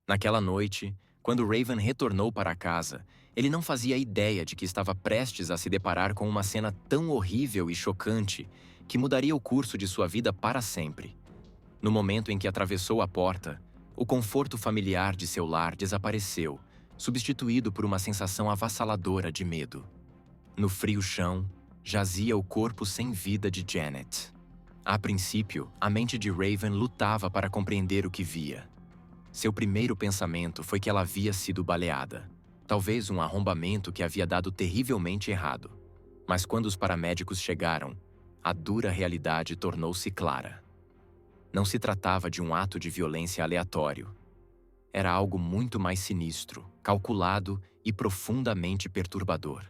Naquela noite, quando Raven retornou para casa, ele não fazia ideia de que estava prestes a se deparar com uma cena tão horrível e chocante que mudaria o curso de sua vida para sempre. No momento em que atravessou a porta, o conforto familiar de seu lar desapareceu, substituído por uma sensação avassaladora de medo. No frio chão, jazia o corpo sem vida de Janet. A princípio, a mente de Raven lutava para compreender o que via. Seu primeiro pensamento foi que ela havia sido baleada. Talvez um arrombamento que havia dado terrivelmente errado. Mas quando os paramédicos chegaram, a dura realidade tornou-se clara. Não se tratava de um ato de violência aleatório. Era algo muito mais sinistro, calculado e profundamente perturbador.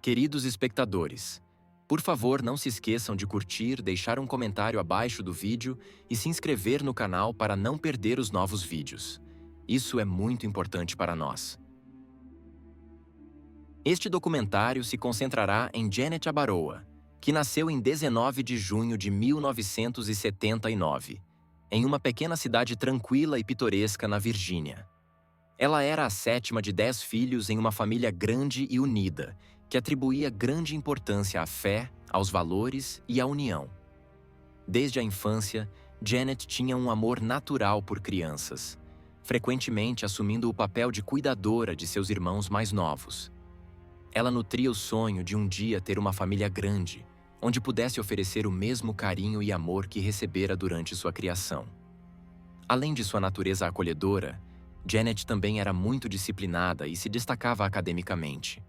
Queridos espectadores, por favor, não se esqueçam de curtir, deixar um comentário abaixo do vídeo e se inscrever no canal para não perder os novos vídeos. Isso é muito importante para nós. Este documentário se concentrará em Janet Abaroa, que nasceu em 19 de junho de 1979, em uma pequena cidade tranquila e pitoresca na Virgínia. Ela era a sétima de 10 filhos em uma família grande e unida, que atribuía grande importância à fé, aos valores e à união. Desde a infância, Janet tinha um amor natural por crianças, frequentemente assumindo o papel de cuidadora de seus irmãos mais novos. Ela nutria o sonho de um dia ter uma família grande, onde pudesse oferecer o mesmo carinho e amor que recebera durante sua criação. Além de sua natureza acolhedora, Janet também era muito disciplinada e se destacava academicamente.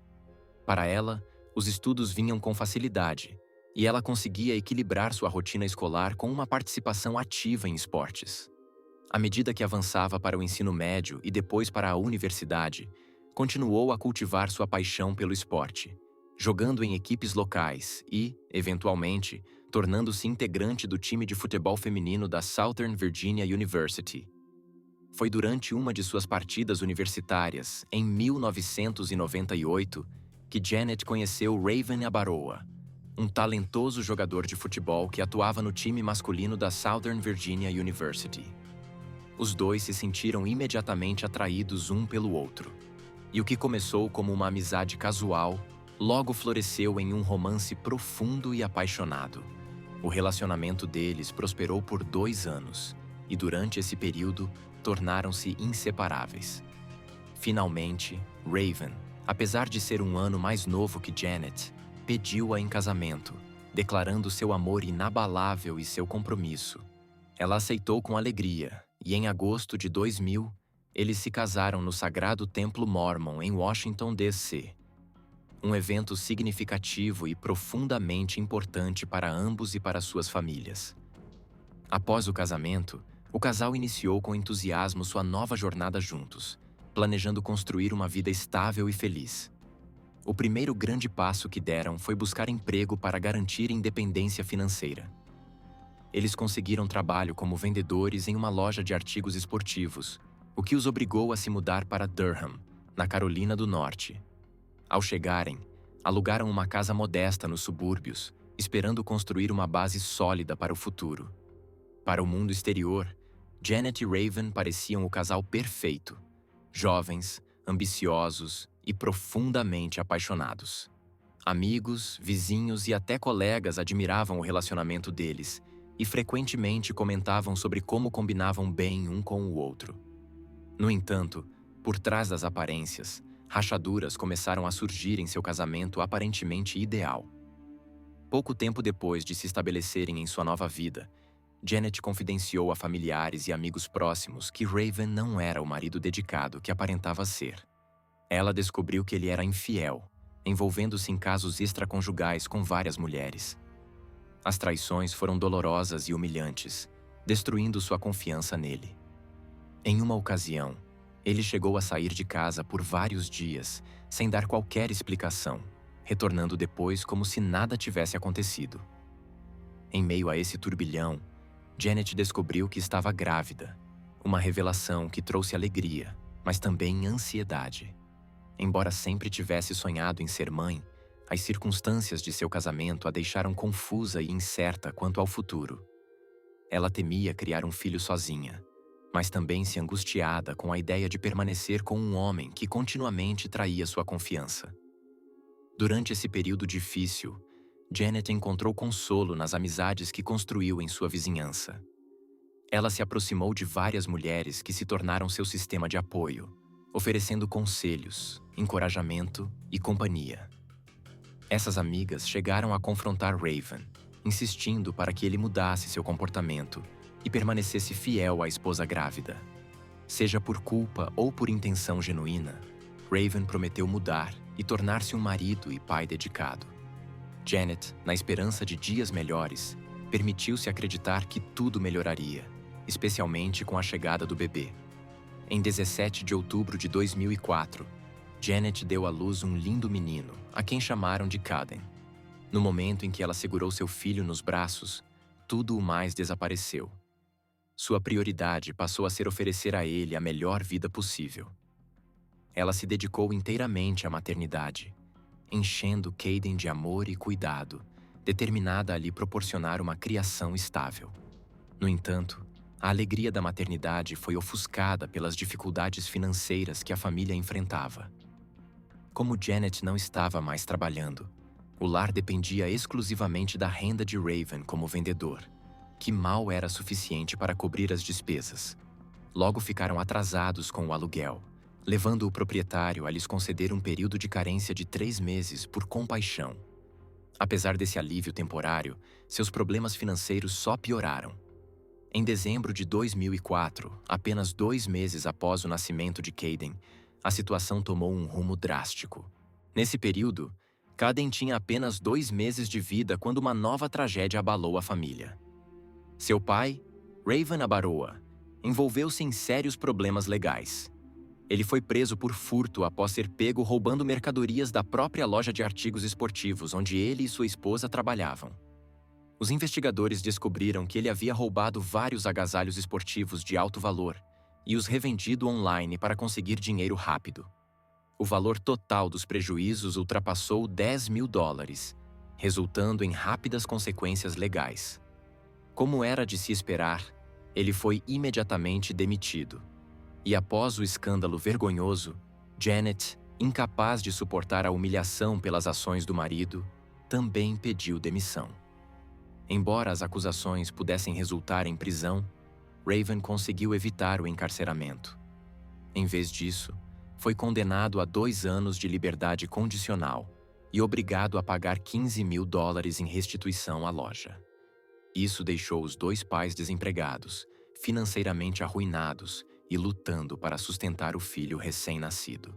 Para ela, os estudos vinham com facilidade, e ela conseguia equilibrar sua rotina escolar com uma participação ativa em esportes. À medida que avançava para o ensino médio e depois para a universidade, continuou a cultivar sua paixão pelo esporte, jogando em equipes locais e, eventualmente, tornando-se integrante do time de futebol feminino da Southern Virginia University. Foi durante uma de suas partidas universitárias, em 1998, que Janet conheceu Raven Abaroa, um talentoso jogador de futebol que atuava no time masculino da Southern Virginia University. Os dois se sentiram imediatamente atraídos um pelo outro, e o que começou como uma amizade casual, logo floresceu em um romance profundo e apaixonado. O relacionamento deles prosperou por 2 anos, e durante esse período, tornaram-se inseparáveis. Finalmente, Raven, apesar de ser um ano mais novo que Janet, pediu-a em casamento, declarando seu amor inabalável e seu compromisso. Ela aceitou com alegria, e em agosto de 2000, eles se casaram no Sagrado Templo Mormon em Washington, D.C. Um evento significativo e profundamente importante para ambos e para suas famílias. Após o casamento, o casal iniciou com entusiasmo sua nova jornada juntos, planejando construir uma vida estável e feliz. O primeiro grande passo que deram foi buscar emprego para garantir independência financeira. Eles conseguiram trabalho como vendedores em uma loja de artigos esportivos, o que os obrigou a se mudar para Durham, na Carolina do Norte. Ao chegarem, alugaram uma casa modesta nos subúrbios, esperando construir uma base sólida para o futuro. Para o mundo exterior, Janet e Raven pareciam o casal perfeito, jovens, ambiciosos e profundamente apaixonados. Amigos, vizinhos e até colegas admiravam o relacionamento deles e frequentemente comentavam sobre como combinavam bem um com o outro. No entanto, por trás das aparências, rachaduras começaram a surgir em seu casamento aparentemente ideal. Pouco tempo depois de se estabelecerem em sua nova vida, Janet confidenciou a familiares e amigos próximos que Raven não era o marido dedicado que aparentava ser. Ela descobriu que ele era infiel, envolvendo-se em casos extraconjugais com várias mulheres. As traições foram dolorosas e humilhantes, destruindo sua confiança nele. Em uma ocasião, ele chegou a sair de casa por vários dias, sem dar qualquer explicação, retornando depois como se nada tivesse acontecido. Em meio a esse turbilhão, Janet descobriu que estava grávida, uma revelação que trouxe alegria, mas também ansiedade. Embora sempre tivesse sonhado em ser mãe, as circunstâncias de seu casamento a deixaram confusa e incerta quanto ao futuro. Ela temia criar um filho sozinha, mas também se angustiada com a ideia de permanecer com um homem que continuamente traía sua confiança. Durante esse período difícil, Janet encontrou consolo nas amizades que construiu em sua vizinhança. Ela se aproximou de várias mulheres que se tornaram seu sistema de apoio, oferecendo conselhos, encorajamento e companhia. Essas amigas chegaram a confrontar Raven, insistindo para que ele mudasse seu comportamento e permanecesse fiel à esposa grávida. Seja por culpa ou por intenção genuína, Raven prometeu mudar e tornar-se um marido e pai dedicado. Janet, na esperança de dias melhores, permitiu-se acreditar que tudo melhoraria, especialmente com a chegada do bebê. Em 17 de outubro de 2004, Janet deu à luz um lindo menino, a quem chamaram de Caden. No momento em que ela segurou seu filho nos braços, tudo o mais desapareceu. Sua prioridade passou a ser oferecer a ele a melhor vida possível. Ela se dedicou inteiramente à maternidade, enchendo Caden de amor e cuidado, determinada a lhe proporcionar uma criação estável. No entanto, a alegria da maternidade foi ofuscada pelas dificuldades financeiras que a família enfrentava. Como Janet não estava mais trabalhando, o lar dependia exclusivamente da renda de Raven como vendedor, que mal era suficiente para cobrir as despesas. Logo ficaram atrasados com o aluguel, levando o proprietário a lhes conceder um período de carência de 3 meses por compaixão. Apesar desse alívio temporário, seus problemas financeiros só pioraram. Em dezembro de 2004, apenas 2 meses após o nascimento de Caden, a situação tomou um rumo drástico. Nesse período, Caden tinha apenas 2 meses de vida quando uma nova tragédia abalou a família. Seu pai, Raven Abaroa, envolveu-se em sérios problemas legais. Ele foi preso por furto após ser pego roubando mercadorias da própria loja de artigos esportivos onde ele e sua esposa trabalhavam. Os investigadores descobriram que ele havia roubado vários agasalhos esportivos de alto valor e os revendido online para conseguir dinheiro rápido. O valor total dos prejuízos ultrapassou $10.000, resultando em rápidas consequências legais. Como era de se esperar, ele foi imediatamente demitido. E após o escândalo vergonhoso, Janet, incapaz de suportar a humilhação pelas ações do marido, também pediu demissão. Embora as acusações pudessem resultar em prisão, Raven conseguiu evitar o encarceramento. Em vez disso, foi condenado a 2 anos de liberdade condicional e obrigado a pagar $15.000 em restituição à loja. Isso deixou os 2 pais desempregados, financeiramente arruinados e lutando para sustentar o filho recém-nascido.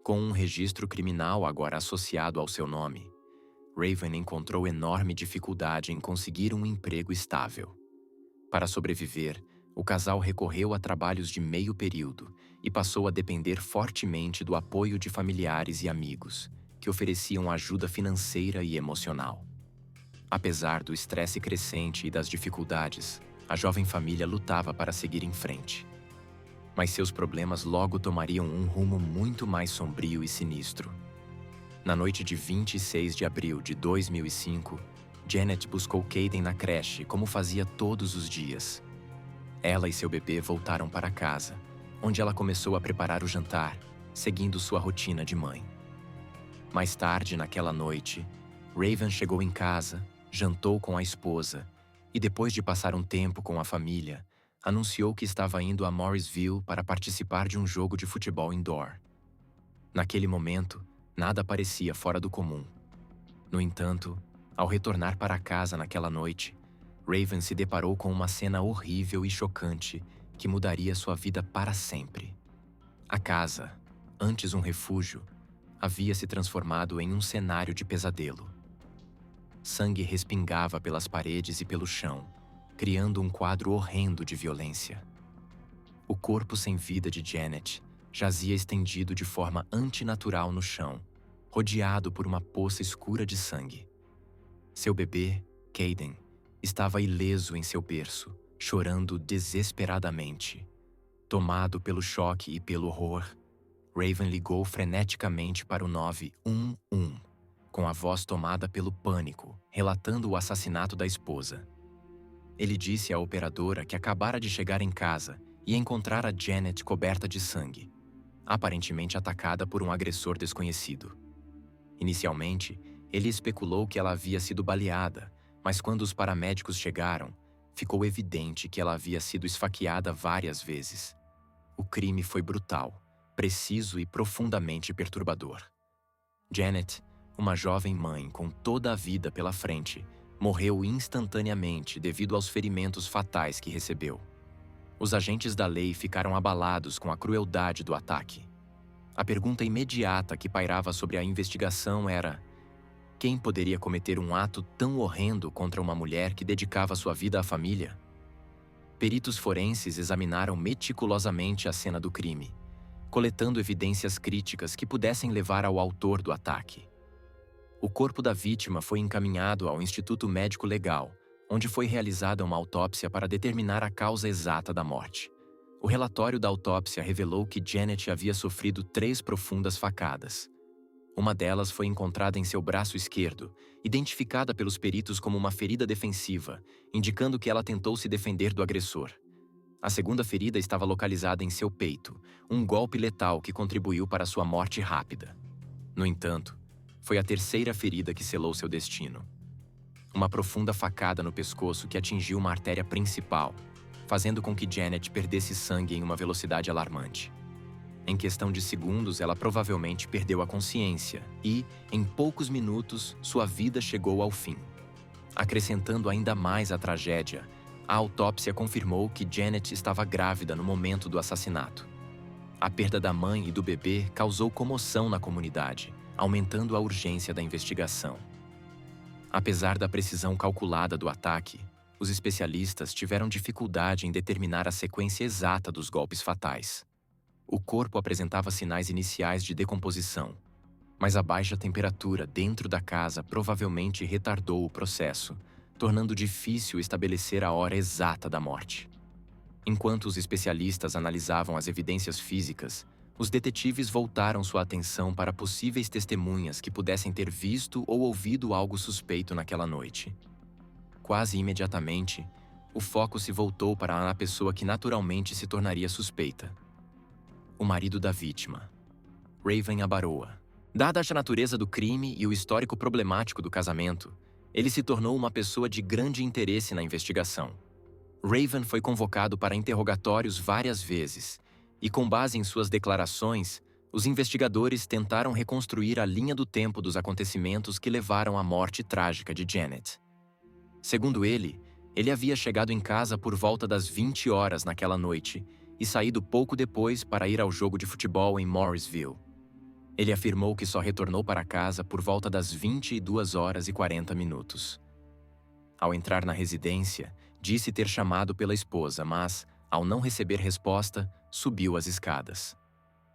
Com um registro criminal agora associado ao seu nome, Raven encontrou enorme dificuldade em conseguir um emprego estável. Para sobreviver, o casal recorreu a trabalhos de meio período e passou a depender fortemente do apoio de familiares e amigos, que ofereciam ajuda financeira e emocional. Apesar do estresse crescente e das dificuldades, a jovem família lutava para seguir em frente. Mas seus problemas logo tomariam um rumo muito mais sombrio e sinistro. Na noite de 26 de abril de 2005, Janet buscou Caden na creche como fazia todos os dias. Ela e seu bebê voltaram para casa, onde ela começou a preparar o jantar, seguindo sua rotina de mãe. Mais tarde naquela noite, Raven chegou em casa, jantou com a esposa e, depois de passar um tempo com a família, anunciou que estava indo a Morrisville para participar de um jogo de futebol indoor. Naquele momento, nada parecia fora do comum. No entanto, ao retornar para casa naquela noite, Raven se deparou com uma cena horrível e chocante que mudaria sua vida para sempre. A casa, antes um refúgio, havia se transformado em um cenário de pesadelo. Sangue respingava pelas paredes e pelo chão, criando um quadro horrendo de violência. O corpo sem vida de Janet jazia estendido de forma antinatural no chão, rodeado por uma poça escura de sangue. Seu bebê, Caden, estava ileso em seu berço, chorando desesperadamente. Tomado pelo choque e pelo horror, Raven ligou freneticamente para o 911, com a voz tomada pelo pânico, relatando o assassinato da esposa. Ele disse à operadora que acabara de chegar em casa e encontrar a Janet coberta de sangue, aparentemente atacada por um agressor desconhecido. Inicialmente, ele especulou que ela havia sido baleada, mas quando os paramédicos chegaram, ficou evidente que ela havia sido esfaqueada várias vezes. O crime foi brutal, preciso e profundamente perturbador. Janet, uma jovem mãe com toda a vida pela frente, morreu instantaneamente devido aos ferimentos fatais que recebeu. Os agentes da lei ficaram abalados com a crueldade do ataque. A pergunta imediata que pairava sobre a investigação era: quem poderia cometer um ato tão horrendo contra uma mulher que dedicava sua vida à família? Peritos forenses examinaram meticulosamente a cena do crime, coletando evidências críticas que pudessem levar ao autor do ataque. O corpo da vítima foi encaminhado ao Instituto Médico Legal, onde foi realizada uma autópsia para determinar a causa exata da morte. O relatório da autópsia revelou que Janet havia sofrido 3 profundas facadas. Uma delas foi encontrada em seu braço esquerdo, identificada pelos peritos como uma ferida defensiva, indicando que ela tentou se defender do agressor. A segunda ferida estava localizada em seu peito, um golpe letal que contribuiu para sua morte rápida. No entanto, foi a terceira ferida que selou seu destino. Uma profunda facada no pescoço que atingiu uma artéria principal, fazendo com que Janet perdesse sangue em uma velocidade alarmante. Em questão de segundos, ela provavelmente perdeu a consciência e, em poucos minutos, sua vida chegou ao fim. Acrescentando ainda mais a tragédia, a autópsia confirmou que Janet estava grávida no momento do assassinato. A perda da mãe e do bebê causou comoção na comunidade, aumentando a urgência da investigação. Apesar da precisão calculada do ataque, os especialistas tiveram dificuldade em determinar a sequência exata dos golpes fatais. O corpo apresentava sinais iniciais de decomposição, mas a baixa temperatura dentro da casa provavelmente retardou o processo, tornando difícil estabelecer a hora exata da morte. Enquanto os especialistas analisavam as evidências físicas, os detetives voltaram sua atenção para possíveis testemunhas que pudessem ter visto ou ouvido algo suspeito naquela noite. Quase imediatamente, o foco se voltou para a pessoa que naturalmente se tornaria suspeita: o marido da vítima, Raven Abaroa. Dada a natureza do crime e o histórico problemático do casamento, ele se tornou uma pessoa de grande interesse na investigação. Raven foi convocado para interrogatórios várias vezes, e com base em suas declarações, os investigadores tentaram reconstruir a linha do tempo dos acontecimentos que levaram à morte trágica de Janet. Segundo ele havia chegado em casa por volta das 20 horas naquela noite e saído pouco depois para ir ao jogo de futebol em Morrisville. Ele afirmou que só retornou para casa por volta das 22 horas e 40 minutos. Ao entrar na residência, disse ter chamado pela esposa, mas, ao não receber resposta, subiu as escadas.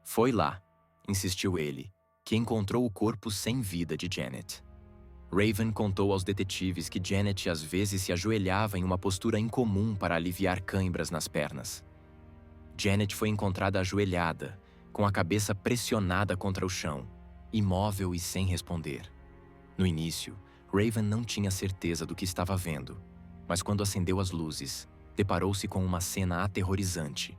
Foi lá, insistiu ele, que encontrou o corpo sem vida de Janet. Raven contou aos detetives que Janet às vezes se ajoelhava em uma postura incomum para aliviar cãibras nas pernas. Janet foi encontrada ajoelhada, com a cabeça pressionada contra o chão, imóvel e sem responder. No início, Raven não tinha certeza do que estava vendo, mas quando acendeu as luzes, deparou-se com uma cena aterrorizante.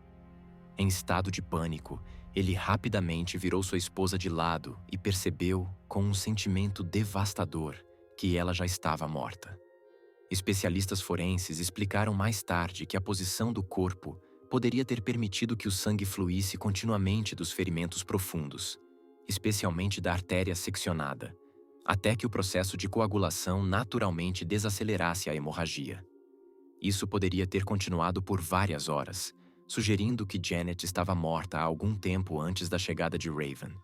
Em estado de pânico, ele rapidamente virou sua esposa de lado e percebeu, com um sentimento devastador, que ela já estava morta. Especialistas forenses explicaram mais tarde que a posição do corpo poderia ter permitido que o sangue fluísse continuamente dos ferimentos profundos, especialmente da artéria seccionada, até que o processo de coagulação naturalmente desacelerasse a hemorragia. Isso poderia ter continuado por várias horas, sugerindo que Janet estava morta há algum tempo antes da chegada de Raven.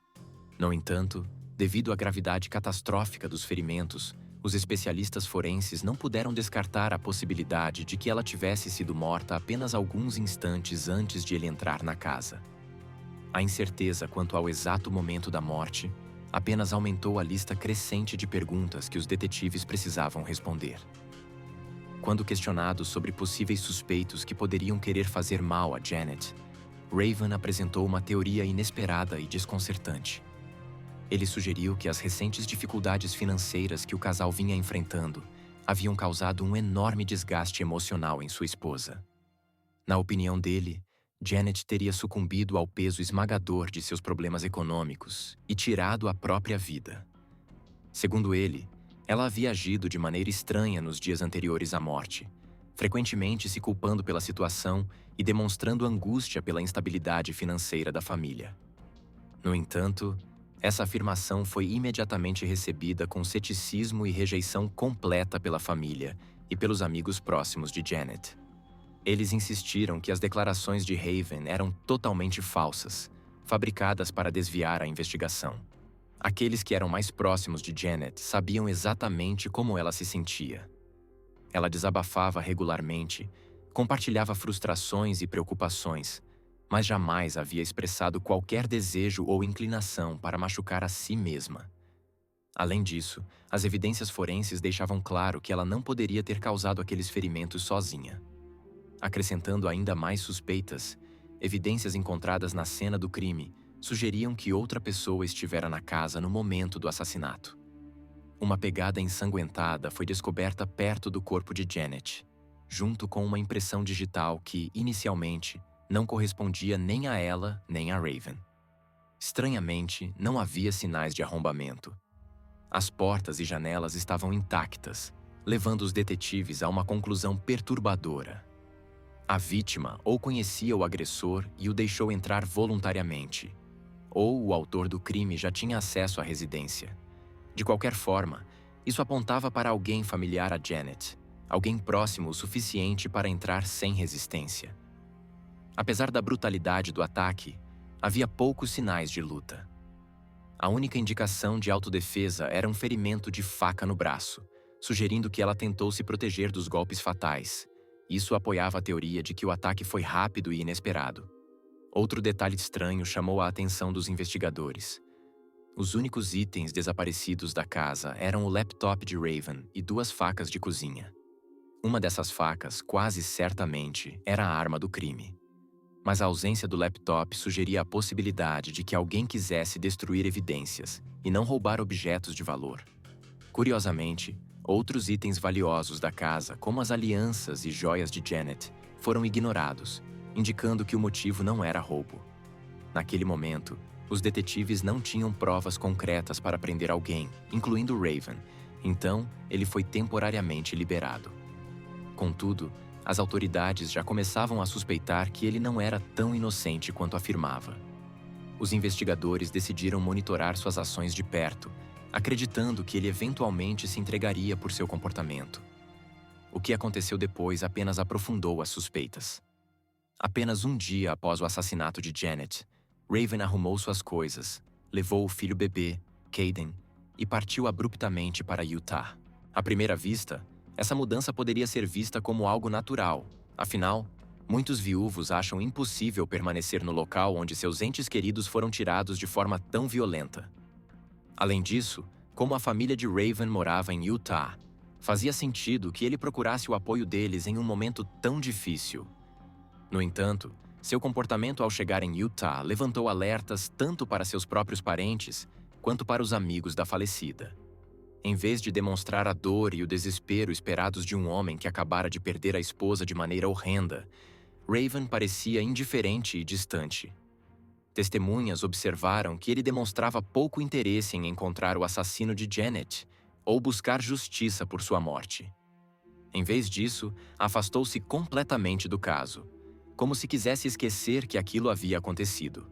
No entanto, devido à gravidade catastrófica dos ferimentos, os especialistas forenses não puderam descartar a possibilidade de que ela tivesse sido morta apenas alguns instantes antes de ele entrar na casa. A incerteza quanto ao exato momento da morte apenas aumentou a lista crescente de perguntas que os detetives precisavam responder. Quando questionado sobre possíveis suspeitos que poderiam querer fazer mal a Janet, Raven apresentou uma teoria inesperada e desconcertante. Ele sugeriu que as recentes dificuldades financeiras que o casal vinha enfrentando haviam causado um enorme desgaste emocional em sua esposa. Na opinião dele, Janet teria sucumbido ao peso esmagador de seus problemas econômicos e tirado a própria vida. Segundo ele, ela havia agido de maneira estranha nos dias anteriores à morte, frequentemente se culpando pela situação e demonstrando angústia pela instabilidade financeira da família. No entanto, essa afirmação foi imediatamente recebida com ceticismo e rejeição completa pela família e pelos amigos próximos de Janet. Eles insistiram que as declarações de Raven eram totalmente falsas, fabricadas para desviar a investigação. Aqueles que eram mais próximos de Janet sabiam exatamente como ela se sentia. Ela desabafava regularmente, compartilhava frustrações e preocupações, mas jamais havia expressado qualquer desejo ou inclinação para machucar a si mesma. Além disso, as evidências forenses deixavam claro que ela não poderia ter causado aqueles ferimentos sozinha. Acrescentando ainda mais suspeitas, evidências encontradas na cena do crime sugeriam que outra pessoa estivera na casa no momento do assassinato. Uma pegada ensanguentada foi descoberta perto do corpo de Janet, junto com uma impressão digital que, inicialmente, não correspondia nem a ela nem a Raven. Estranhamente, não havia sinais de arrombamento. As portas e janelas estavam intactas, levando os detetives a uma conclusão perturbadora. A vítima ou conhecia o agressor e o deixou entrar voluntariamente, ou o autor do crime já tinha acesso à residência. De qualquer forma, isso apontava para alguém familiar a Janet, alguém próximo o suficiente para entrar sem resistência. Apesar da brutalidade do ataque, havia poucos sinais de luta. A única indicação de autodefesa era um ferimento de faca no braço, sugerindo que ela tentou se proteger dos golpes fatais. Isso apoiava a teoria de que o ataque foi rápido e inesperado. Outro detalhe estranho chamou a atenção dos investigadores. Os únicos itens desaparecidos da casa eram o laptop de Raven e 2 facas de cozinha. Uma dessas facas, quase certamente, era a arma do crime. Mas a ausência do laptop sugeria a possibilidade de que alguém quisesse destruir evidências e não roubar objetos de valor. Curiosamente, outros itens valiosos da casa, como as alianças e joias de Janet, foram ignorados, indicando que o motivo não era roubo. Naquele momento, os detetives não tinham provas concretas para prender alguém, incluindo Raven, então ele foi temporariamente liberado. Contudo, as autoridades já começavam a suspeitar que ele não era tão inocente quanto afirmava. Os investigadores decidiram monitorar suas ações de perto, acreditando que ele eventualmente se entregaria por seu comportamento. O que aconteceu depois apenas aprofundou as suspeitas. Apenas um dia após o assassinato de Janet, Raven arrumou suas coisas, levou o filho bebê, Caden, e partiu abruptamente para Utah. À primeira vista, essa mudança poderia ser vista como algo natural. Afinal, muitos viúvos acham impossível permanecer no local onde seus entes queridos foram tirados de forma tão violenta. Além disso, como a família de Raven morava em Utah, fazia sentido que ele procurasse o apoio deles em um momento tão difícil. No entanto, seu comportamento ao chegar em Utah levantou alertas tanto para seus próprios parentes quanto para os amigos da falecida. Em vez de demonstrar a dor e o desespero esperados de um homem que acabara de perder a esposa de maneira horrenda, Raven parecia indiferente e distante. Testemunhas observaram que ele demonstrava pouco interesse em encontrar o assassino de Janet ou buscar justiça por sua morte. Em vez disso, afastou-se completamente do caso, como se quisesse esquecer que aquilo havia acontecido.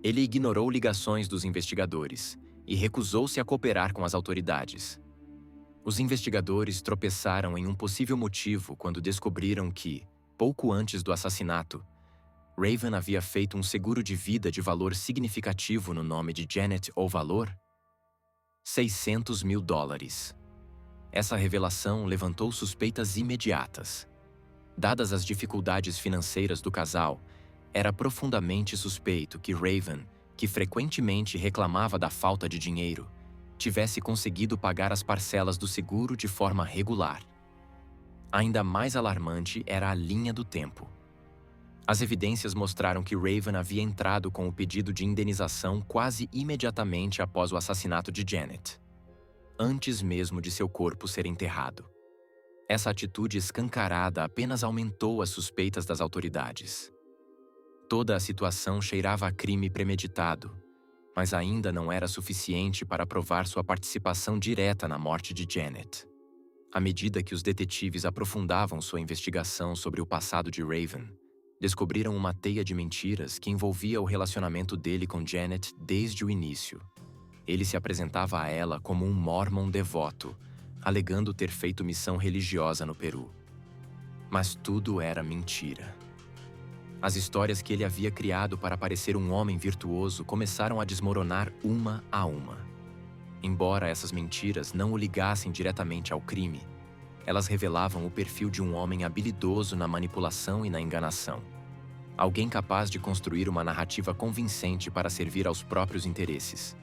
Ele ignorou ligações dos investigadores e recusou-se a cooperar com as autoridades. Os investigadores tropeçaram em um possível motivo quando descobriram que, pouco antes do assassinato, Raven havia feito um seguro de vida de valor significativo no nome de Janet. O valor? $600 mil. Essa revelação levantou suspeitas imediatas. Dadas as dificuldades financeiras do casal, era profundamente suspeito que Raven, que frequentemente reclamava da falta de dinheiro, tivesse conseguido pagar as parcelas do seguro de forma regular. Ainda mais alarmante era a linha do tempo. As evidências mostraram que Raven havia entrado com o pedido de indenização quase imediatamente após o assassinato de Janet, antes mesmo de seu corpo ser enterrado. Essa atitude escancarada apenas aumentou as suspeitas das autoridades. Toda a situação cheirava a crime premeditado, mas ainda não era suficiente para provar sua participação direta na morte de Janet. À medida que os detetives aprofundavam sua investigação sobre o passado de Raven, descobriram uma teia de mentiras que envolvia o relacionamento dele com Janet desde o início. Ele se apresentava a ela como um mórmon devoto, alegando ter feito missão religiosa no Peru. Mas tudo era mentira. As histórias que ele havia criado para parecer um homem virtuoso começaram a desmoronar uma a uma. Embora essas mentiras não o ligassem diretamente ao crime, elas revelavam o perfil de um homem habilidoso na manipulação e na enganação. Alguém capaz de construir uma narrativa convincente para servir aos próprios interesses.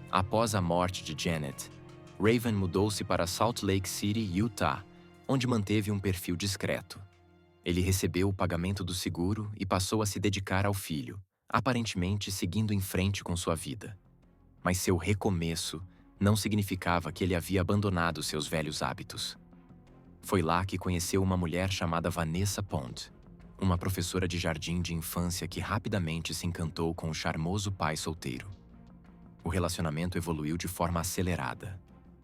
Após a morte de Janet, Raven mudou-se para Salt Lake City, Utah, onde manteve um perfil discreto. Ele recebeu o pagamento do seguro e passou a se dedicar ao filho, aparentemente seguindo em frente com sua vida. Mas seu recomeço não significava que ele havia abandonado seus velhos hábitos. Foi lá que conheceu uma mulher chamada Vanessa Pond, uma professora de jardim de infância que rapidamente se encantou com o charmoso pai solteiro. O relacionamento evoluiu de forma acelerada,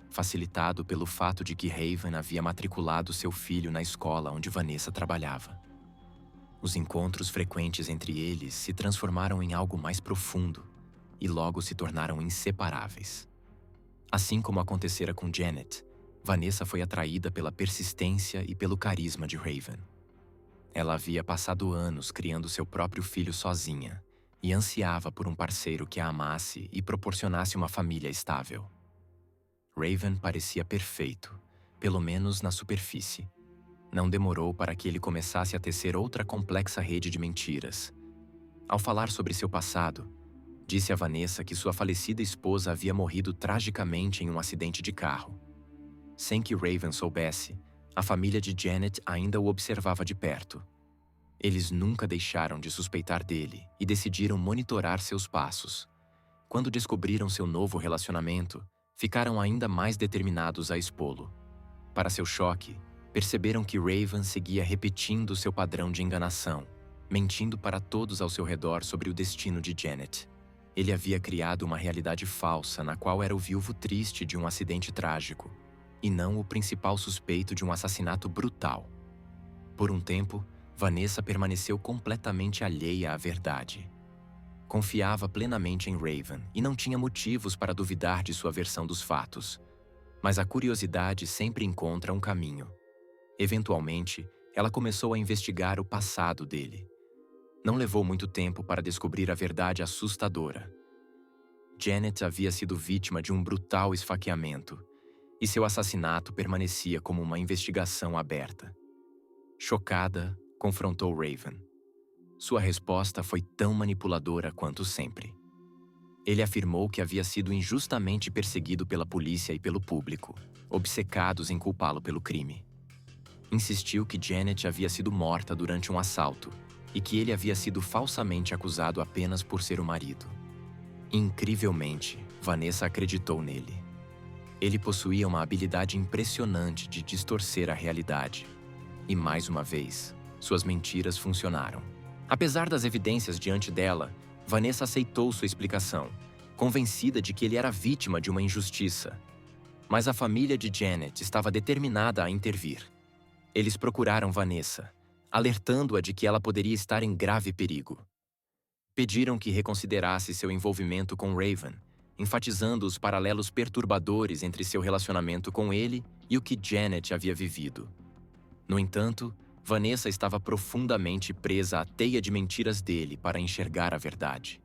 facilitado pelo fato de que Raven havia matriculado seu filho na escola onde Vanessa trabalhava. Os encontros frequentes entre eles se transformaram em algo mais profundo e logo se tornaram inseparáveis. Assim como acontecera com Janet, Vanessa foi atraída pela persistência e pelo carisma de Raven. Ela havia passado anos criando seu próprio filho sozinha e ansiava por um parceiro que a amasse e proporcionasse uma família estável. Raven parecia perfeito, pelo menos na superfície. Não demorou para que ele começasse a tecer outra complexa rede de mentiras. Ao falar sobre seu passado, disse a Vanessa que sua falecida esposa havia morrido tragicamente em um acidente de carro. Sem que Raven soubesse, a família de Janet ainda o observava de perto. Eles nunca deixaram de suspeitar dele e decidiram monitorar seus passos. Quando descobriram seu novo relacionamento, ficaram ainda mais determinados a expô-lo. Para seu choque, perceberam que Raven seguia repetindo seu padrão de enganação, mentindo para todos ao seu redor sobre o destino de Janet. Ele havia criado uma realidade falsa na qual era o viúvo triste de um acidente trágico, e não o principal suspeito de um assassinato brutal. Por um tempo, Vanessa permaneceu completamente alheia à verdade. Confiava plenamente em Raven e não tinha motivos para duvidar de sua versão dos fatos. Mas a curiosidade sempre encontra um caminho. Eventualmente, ela começou a investigar o passado dele. Não levou muito tempo para descobrir a verdade assustadora. Janet havia sido vítima de um brutal esfaqueamento, e seu assassinato permanecia como uma investigação aberta. Chocada, confrontou Raven. Sua resposta foi tão manipuladora quanto sempre. Ele afirmou que havia sido injustamente perseguido pela polícia e pelo público, obcecados em culpá-lo pelo crime. Insistiu que Janet havia sido morta durante um assalto e que ele havia sido falsamente acusado apenas por ser o marido. Incrivelmente, Vanessa acreditou nele. Ele possuía uma habilidade impressionante de distorcer a realidade. E mais uma vez, suas mentiras funcionaram. Apesar das evidências diante dela, Vanessa aceitou sua explicação, convencida de que ele era vítima de uma injustiça. Mas a família de Janet estava determinada a intervir. Eles procuraram Vanessa, alertando-a de que ela poderia estar em grave perigo. Pediram que reconsiderasse seu envolvimento com Raven, enfatizando os paralelos perturbadores entre seu relacionamento com ele e o que Janet havia vivido. No entanto, Vanessa estava profundamente presa à teia de mentiras dele para enxergar a verdade.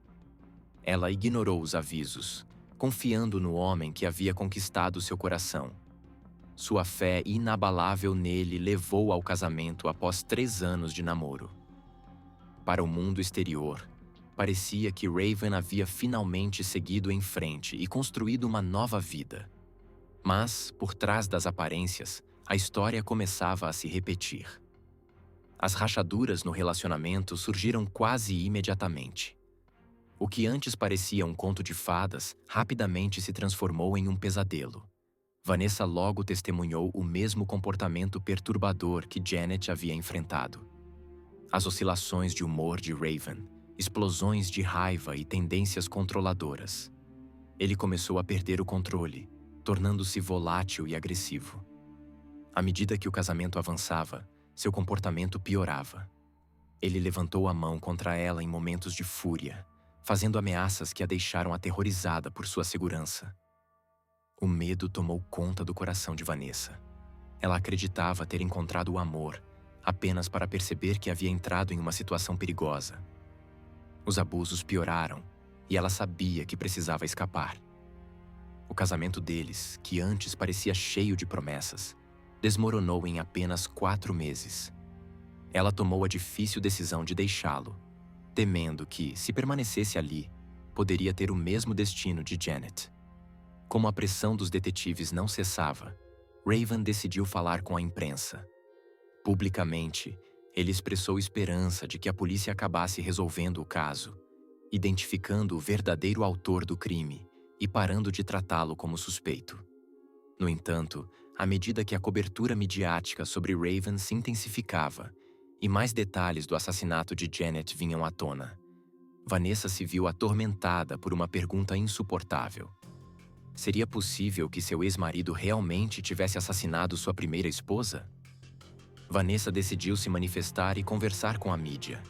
Ela ignorou os avisos, confiando no homem que havia conquistado seu coração. Sua fé inabalável nele levou ao casamento após 3 anos de namoro. Para o mundo exterior, parecia que Raven havia finalmente seguido em frente e construído uma nova vida. Mas, por trás das aparências, a história começava a se repetir. As rachaduras no relacionamento surgiram quase imediatamente. O que antes parecia um conto de fadas rapidamente se transformou em um pesadelo. Vanessa logo testemunhou o mesmo comportamento perturbador que Janet havia enfrentado. As oscilações de humor de Raven explosões de raiva e tendências controladoras. Ele começou a perder o controle, tornando-se volátil e agressivo. À medida que o casamento avançava, seu comportamento piorava. Ele levantou a mão contra ela em momentos de fúria, fazendo ameaças que a deixaram aterrorizada por sua segurança. O medo tomou conta do coração de Vanessa. Ela acreditava ter encontrado o amor, apenas para perceber que havia entrado em uma situação perigosa. Os abusos pioraram, e ela sabia que precisava escapar. O casamento deles, que antes parecia cheio de promessas, desmoronou em apenas 4 meses. Ela tomou a difícil decisão de deixá-lo, temendo que, se permanecesse ali, poderia ter o mesmo destino de Janet. Como a pressão dos detetives não cessava, Raven decidiu falar com a imprensa. Publicamente, ele expressou esperança de que a polícia acabasse resolvendo o caso, identificando o verdadeiro autor do crime e parando de tratá-lo como suspeito. No entanto, à medida que a cobertura midiática sobre Raven se intensificava e mais detalhes do assassinato de Janet vinham à tona, Vanessa se viu atormentada por uma pergunta insuportável. Seria possível que seu ex-marido realmente tivesse assassinado sua primeira esposa? Vanessa decidiu se manifestar e conversar com a mídia.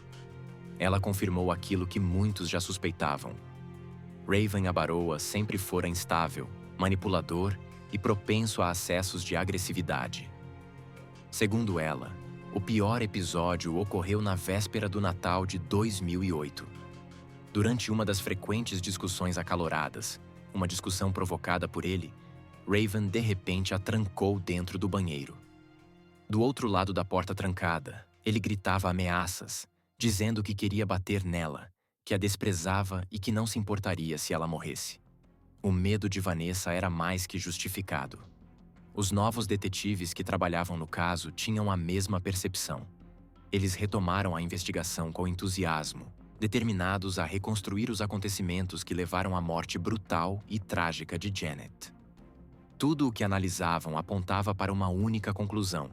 Ela confirmou aquilo que muitos já suspeitavam. Raven Abaroa sempre fora instável, manipulador e propenso a acessos de agressividade. Segundo ela, o pior episódio ocorreu na véspera do Natal de 2008. Durante uma das frequentes discussões acaloradas, uma discussão provocada por ele, Raven de repente a trancou dentro do banheiro. Do outro lado da porta trancada, ele gritava ameaças, dizendo que queria bater nela, que a desprezava e que não se importaria se ela morresse. O medo de Vanessa era mais que justificado. Os novos detetives que trabalhavam no caso tinham a mesma percepção. Eles retomaram a investigação com entusiasmo, determinados a reconstruir os acontecimentos que levaram à morte brutal e trágica de Janet. Tudo o que analisavam apontava para uma única conclusão: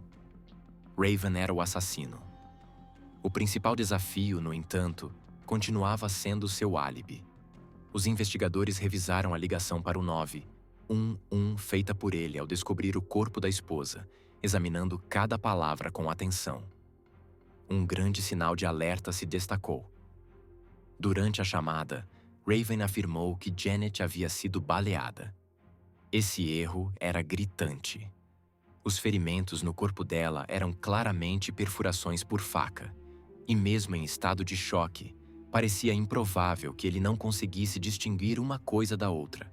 Raven era o assassino. O principal desafio, no entanto, continuava sendo seu álibi. Os investigadores revisaram a ligação para o 911 feita por ele ao descobrir o corpo da esposa, examinando cada palavra com atenção. Um grande sinal de alerta se destacou. Durante a chamada, Raven afirmou que Janet havia sido baleada. Esse erro era gritante. Os ferimentos no corpo dela eram claramente perfurações por faca, e mesmo em estado de choque, parecia improvável que ele não conseguisse distinguir uma coisa da outra.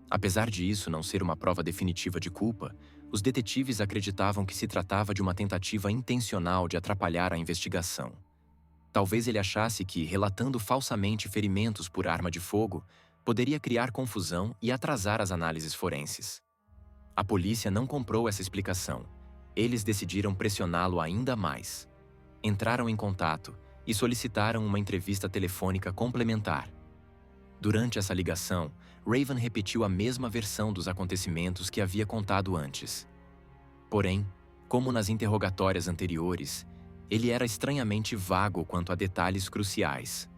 Apesar de isso não ser uma prova definitiva de culpa, os detetives acreditavam que se tratava de uma tentativa intencional de atrapalhar a investigação. Talvez ele achasse que, relatando falsamente ferimentos por arma de fogo, poderia criar confusão e atrasar as análises forenses. A polícia não comprou essa explicação. Eles decidiram pressioná-lo ainda mais. Entraram em contato e solicitaram uma entrevista telefônica complementar. Durante essa ligação, Raven repetiu a mesma versão dos acontecimentos que havia contado antes. Porém, como nas interrogatórias anteriores, ele era estranhamente vago quanto a detalhes cruciais.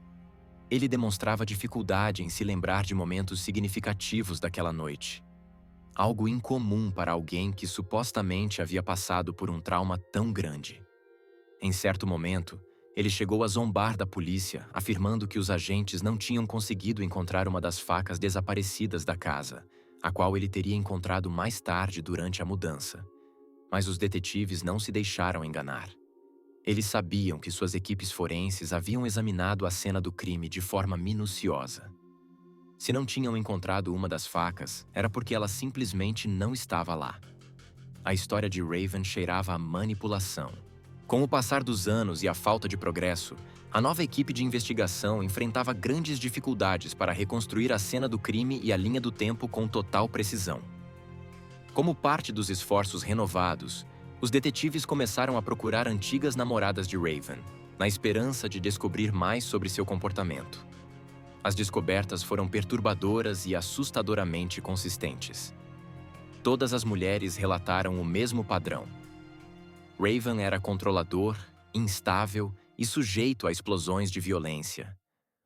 Ele demonstrava dificuldade em se lembrar de momentos significativos daquela noite. Algo incomum para alguém que supostamente havia passado por um trauma tão grande. Em certo momento, ele chegou a zombar da polícia, afirmando que os agentes não tinham conseguido encontrar uma das facas desaparecidas da casa, a qual ele teria encontrado mais tarde durante a mudança. Mas os detetives não se deixaram enganar. Eles sabiam que suas equipes forenses haviam examinado a cena do crime de forma minuciosa. Se não tinham encontrado uma das facas, era porque ela simplesmente não estava lá. A história de Raven cheirava a manipulação. Com o passar dos anos e a falta de progresso, a nova equipe de investigação enfrentava grandes dificuldades para reconstruir a cena do crime e a linha do tempo com total precisão. Como parte dos esforços renovados, os detetives começaram a procurar antigas namoradas de Raven, na esperança de descobrir mais sobre seu comportamento. As descobertas foram perturbadoras e assustadoramente consistentes. Todas as mulheres relataram o mesmo padrão. Raven era controlador, instável e sujeito a explosões de violência.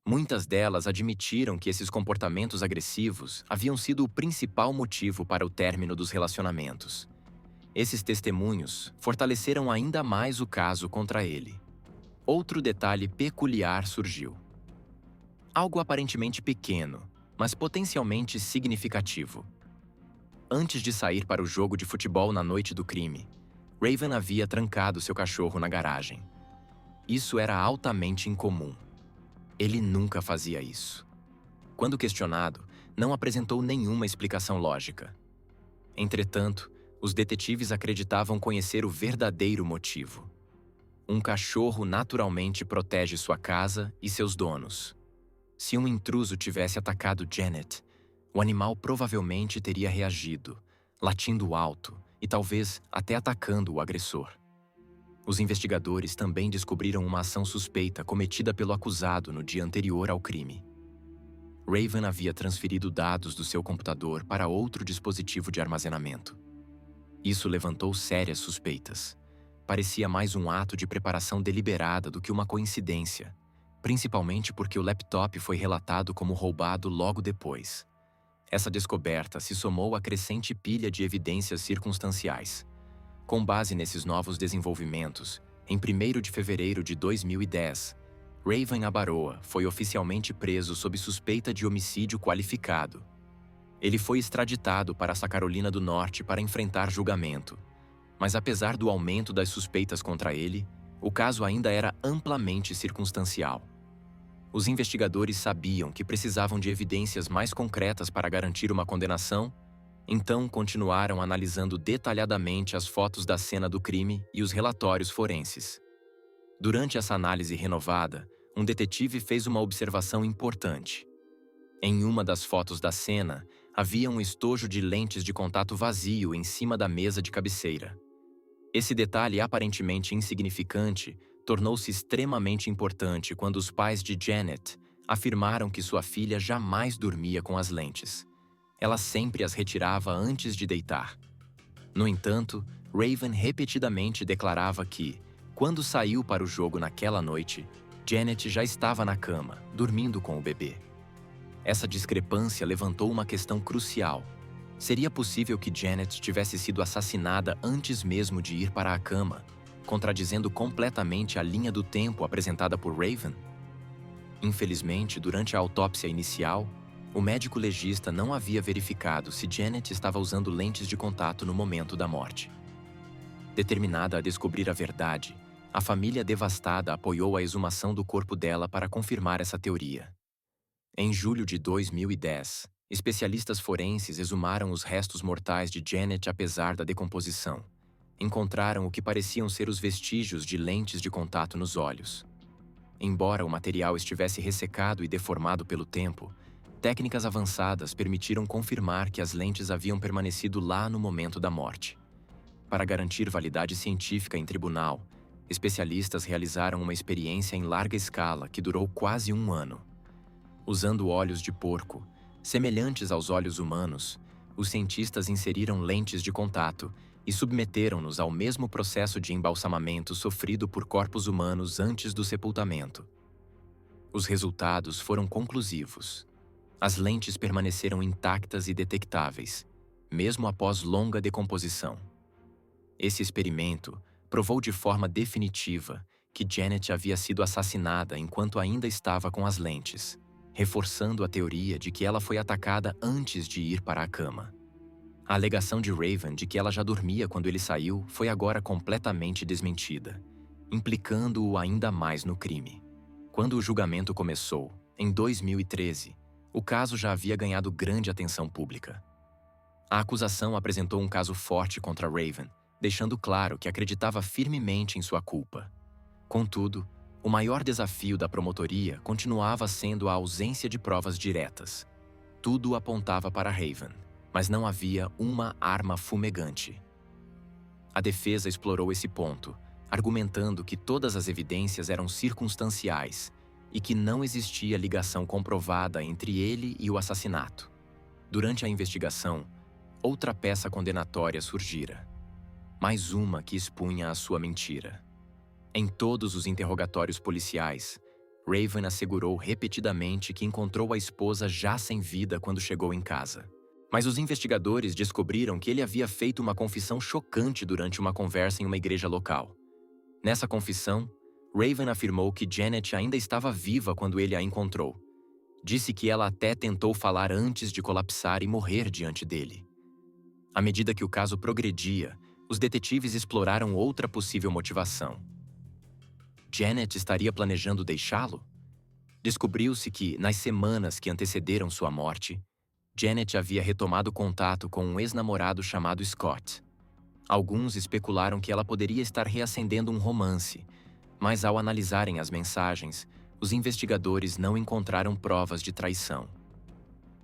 Muitas delas admitiram que esses comportamentos agressivos haviam sido o principal motivo para o término dos relacionamentos. Esses testemunhos fortaleceram ainda mais o caso contra ele. Outro detalhe peculiar surgiu. Algo aparentemente pequeno, mas potencialmente significativo. Antes de sair para o jogo de futebol na noite do crime, Raven havia trancado seu cachorro na garagem. Isso era altamente incomum. Ele nunca fazia isso. Quando questionado, não apresentou nenhuma explicação lógica. Entretanto, os detetives acreditavam conhecer o verdadeiro motivo. Um cachorro naturalmente protege sua casa e seus donos. Se um intruso tivesse atacado Janet, o animal provavelmente teria reagido, latindo alto e talvez até atacando o agressor. Os investigadores também descobriram uma ação suspeita cometida pelo acusado no dia anterior ao crime. Raven havia transferido dados do seu computador para outro dispositivo de armazenamento. Isso levantou sérias suspeitas. Parecia mais um ato de preparação deliberada do que uma coincidência, principalmente porque o laptop foi relatado como roubado logo depois. Essa descoberta se somou à crescente pilha de evidências circunstanciais. Com base nesses novos desenvolvimentos, em 1º de fevereiro de 2010, Raven Abaroa foi oficialmente preso sob suspeita de homicídio qualificado. Ele foi extraditado para a Carolina do Norte para enfrentar julgamento. Mas apesar do aumento das suspeitas contra ele, o caso ainda era amplamente circunstancial. Os investigadores sabiam que precisavam de evidências mais concretas para garantir uma condenação, então continuaram analisando detalhadamente as fotos da cena do crime e os relatórios forenses. Durante essa análise renovada, um detetive fez uma observação importante. Em uma das fotos da cena, havia um estojo de lentes de contato vazio em cima da mesa de cabeceira. Esse detalhe aparentemente insignificante tornou-se extremamente importante quando os pais de Janet afirmaram que sua filha jamais dormia com as lentes. Ela sempre as retirava antes de deitar. No entanto, Raven repetidamente declarava que, quando saiu para o jogo naquela noite, Janet já estava na cama, dormindo com o bebê. Essa discrepância levantou uma questão crucial. Seria possível que Janet tivesse sido assassinada antes mesmo de ir para a cama, contradizendo completamente a linha do tempo apresentada por Raven? Infelizmente, durante a autópsia inicial, o médico legista não havia verificado se Janet estava usando lentes de contato no momento da morte. Determinada a descobrir a verdade, a família devastada apoiou a exumação do corpo dela para confirmar essa teoria. Em julho de 2010, especialistas forenses exumaram os restos mortais de Janet apesar da decomposição. Encontraram o que pareciam ser os vestígios de lentes de contato nos olhos. Embora o material estivesse ressecado e deformado pelo tempo, técnicas avançadas permitiram confirmar que as lentes haviam permanecido lá no momento da morte. Para garantir validade científica em tribunal, especialistas realizaram uma experiência em larga escala que durou quase 1 ano. Usando olhos de porco, semelhantes aos olhos humanos, os cientistas inseriram lentes de contato e submeteram-nos ao mesmo processo de embalsamamento sofrido por corpos humanos antes do sepultamento. Os resultados foram conclusivos. As lentes permaneceram intactas e detectáveis, mesmo após longa decomposição. Esse experimento provou de forma definitiva que Janet havia sido assassinada enquanto ainda estava com as lentes, reforçando a teoria de que ela foi atacada antes de ir para a cama. A alegação de Raven de que ela já dormia quando ele saiu foi agora completamente desmentida, implicando-o ainda mais no crime. Quando o julgamento começou, em 2013, o caso já havia ganhado grande atenção pública. A acusação apresentou um caso forte contra Raven, deixando claro que acreditava firmemente em sua culpa. Contudo, o maior desafio da promotoria continuava sendo a ausência de provas diretas. Tudo apontava para Raven, mas não havia uma arma fumegante. A defesa explorou esse ponto, argumentando que todas as evidências eram circunstanciais e que não existia ligação comprovada entre ele e o assassinato. Durante a investigação, outra peça condenatória surgira. Mais uma que expunha a sua mentira. Em todos os interrogatórios policiais, Raven assegurou repetidamente que encontrou a esposa já sem vida quando chegou em casa. Mas os investigadores descobriram que ele havia feito uma confissão chocante durante uma conversa em uma igreja local. Nessa confissão, Raven afirmou que Janet ainda estava viva quando ele a encontrou. Disse que ela até tentou falar antes de colapsar e morrer diante dele. À medida que o caso progredia, os detetives exploraram outra possível motivação. Janet estaria planejando deixá-lo? Descobriu-se que, nas semanas que antecederam sua morte, Janet havia retomado contato com um ex-namorado chamado Scott. Alguns especularam que ela poderia estar reacendendo um romance, mas ao analisarem as mensagens, os investigadores não encontraram provas de traição.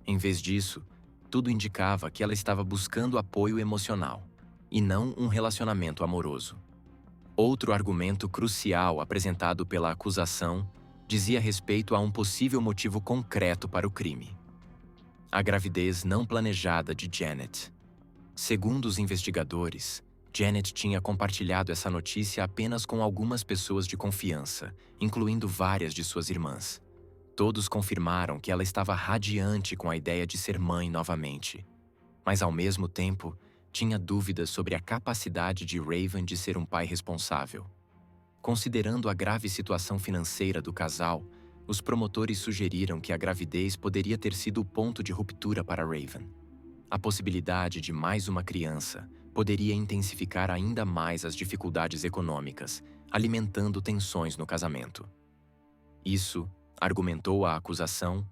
Em vez disso, tudo indicava que ela estava buscando apoio emocional, e não um relacionamento amoroso. Outro argumento crucial apresentado pela acusação dizia respeito a um possível motivo concreto para o crime: a gravidez não planejada de Janet. Segundo os investigadores, Janet tinha compartilhado essa notícia apenas com algumas pessoas de confiança, incluindo várias de suas irmãs. Todos confirmaram que ela estava radiante com a ideia de ser mãe novamente, mas ao mesmo tempo tinha dúvidas sobre a capacidade de Raven de ser um pai responsável. Considerando a grave situação financeira do casal, os promotores sugeriram que a gravidez poderia ter sido o ponto de ruptura para Raven. A possibilidade de mais uma criança poderia intensificar ainda mais as dificuldades econômicas, alimentando tensões no casamento. Isso, argumentou a acusação,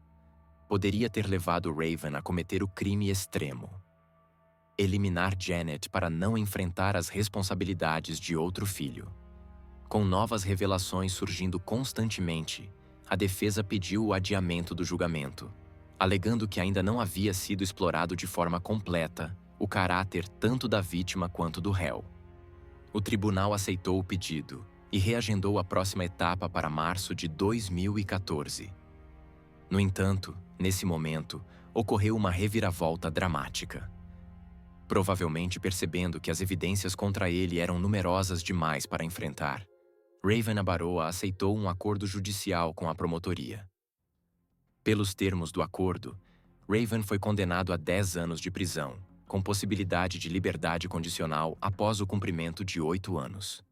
poderia ter levado Raven a cometer o crime extremo: eliminar Janet para não enfrentar as responsabilidades de outro filho. Com novas revelações surgindo constantemente, a defesa pediu o adiamento do julgamento, alegando que ainda não havia sido explorado de forma completa o caráter tanto da vítima quanto do réu. O tribunal aceitou o pedido e reagendou a próxima etapa para março de 2014. No entanto, nesse momento, ocorreu uma reviravolta dramática. Provavelmente percebendo que as evidências contra ele eram numerosas demais para enfrentar, Raven Abaroa aceitou um acordo judicial com a promotoria. Pelos termos do acordo, Raven foi condenado a 10 anos de prisão, com possibilidade de liberdade condicional após o cumprimento de 8 anos.